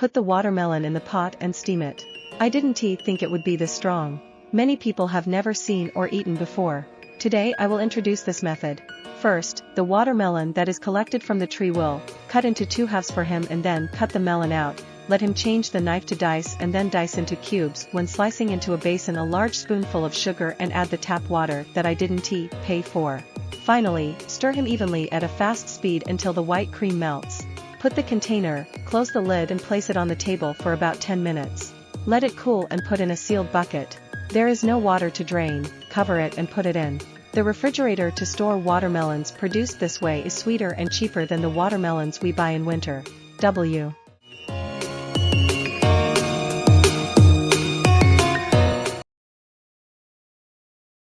Put the watermelon in the pot and steam it. I didn't think it would be this strong. Many people have never seen or eaten before. Today I will introduce this method. First, the watermelon that is collected from the tree will cut into 2 halves for him and then cut the melon out. Let him change the knife to dice and then dice into cubes. When slicing into a basin a large spoonful of sugar and add the tap water that I didn't pay for. Finally, stir him evenly at a fast speed until the white cream melts. Put the container, close the lid and place it on the table for about 10 minutes. Let it cool and put in a sealed bucket. There is no water to drain, cover it and put it in. The refrigerator to store watermelons produced this way is sweeter and cheaper than the watermelons we buy in winter.